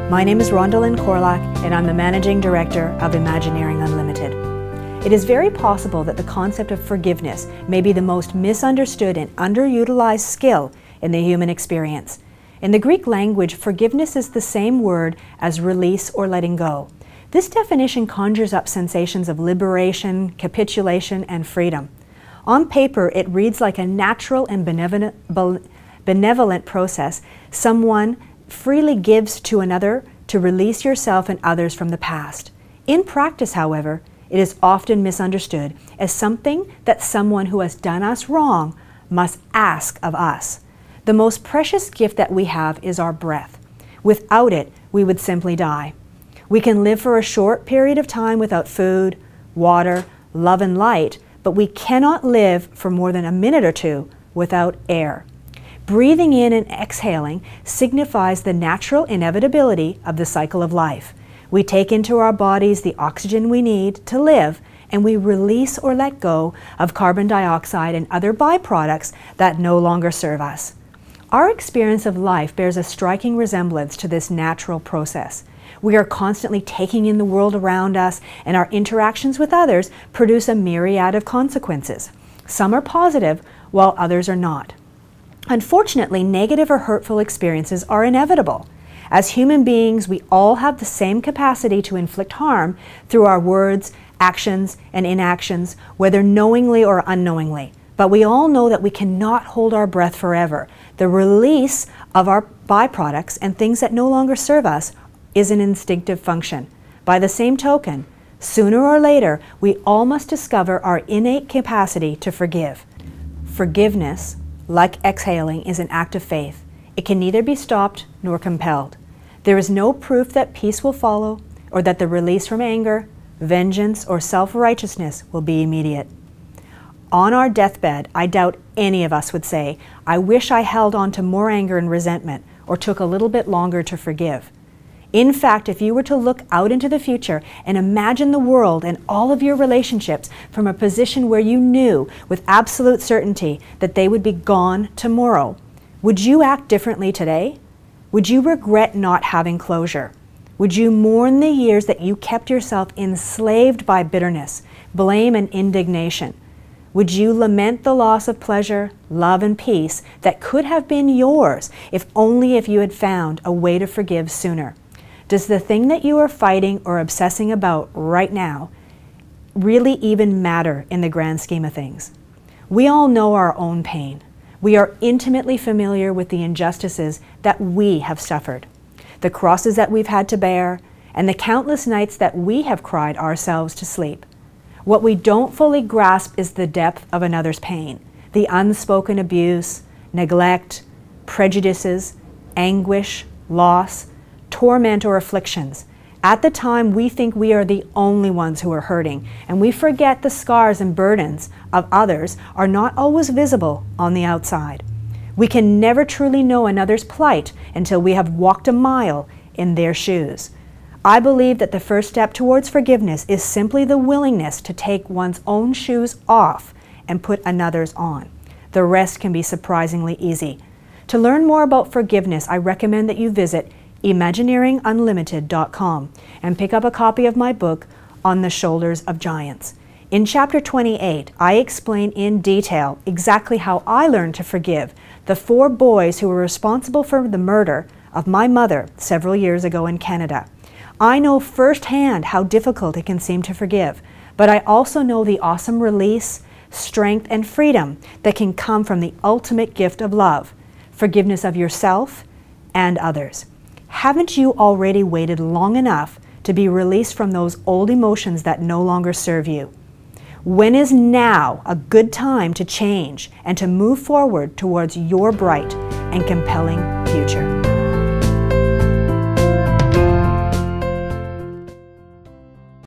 My name is Rhonda Lynn Korlak, and I'm the Managing Director of Imagineering Unlimited. It is very possible that the concept of forgiveness may be the most misunderstood and underutilized skill in the human experience. In the Greek language, forgiveness is the same word as release or letting go. This definition conjures up sensations of liberation, capitulation, and freedom. On paper, it reads like a natural and benevolent process someone freely gives to another to release yourself and others from the past. In practice, however, it is often misunderstood as something that someone who has done us wrong must ask of us. The most precious gift that we have is our breath. Without it, we would simply die. We can live for a short period of time without food, water, love, and light, but we cannot live for more than a minute or two without air. Breathing in and exhaling signifies the natural inevitability of the cycle of life. We take into our bodies the oxygen we need to live, and we release or let go of carbon dioxide and other byproducts that no longer serve us. Our experience of life bears a striking resemblance to this natural process. We are constantly taking in the world around us, and our interactions with others produce a myriad of consequences. Some are positive, while others are not. Unfortunately, negative or hurtful experiences are inevitable. As human beings, we all have the same capacity to inflict harm through our words, actions, and inactions, whether knowingly or unknowingly. But we all know that we cannot hold our breath forever. The release of our byproducts and things that no longer serve us is an instinctive function. By the same token, sooner or later, we all must discover our innate capacity to forgive. Forgiveness, like exhaling, is an act of faith. It can neither be stopped nor compelled. There is no proof that peace will follow or that the release from anger, vengeance, or self-righteousness will be immediate. On our deathbed, I doubt any of us would say, "I wish I held on to more anger and resentment or took a little bit longer to forgive." In fact, if you were to look out into the future and imagine the world and all of your relationships from a position where you knew with absolute certainty that they would be gone tomorrow, would you act differently today? Would you regret not having closure? Would you mourn the years that you kept yourself enslaved by bitterness, blame, and indignation? Would you lament the loss of pleasure, love, and peace that could have been yours if you had found a way to forgive sooner? Does the thing that you are fighting or obsessing about right now really even matter in the grand scheme of things? We all know our own pain. We are intimately familiar with the injustices that we have suffered, the crosses that we've had to bear, and the countless nights that we have cried ourselves to sleep. What we don't fully grasp is the depth of another's pain, the unspoken abuse, neglect, prejudices, anguish, loss, torment, or afflictions. At the time, we think we are the only ones who are hurting, and we forget the scars and burdens of others are not always visible on the outside. We can never truly know another's plight until we have walked a mile in their shoes. I believe that the first step towards forgiveness is simply the willingness to take one's own shoes off and put another's on. The rest can be surprisingly easy. To learn more about forgiveness, I recommend that you visit imagineeringunlimited.com and pick up a copy of my book, On the Shoulders of Giants. In Chapter 28, I explain in detail exactly how I learned to forgive the 4 boys who were responsible for the murder of my mother several years ago in Canada. I know firsthand how difficult it can seem to forgive, but I also know the awesome release, strength, and freedom that can come from the ultimate gift of love, forgiveness of yourself and others. Haven't you already waited long enough to be released from those old emotions that no longer serve you? When is now a good time to change and to move forward towards your bright and compelling future?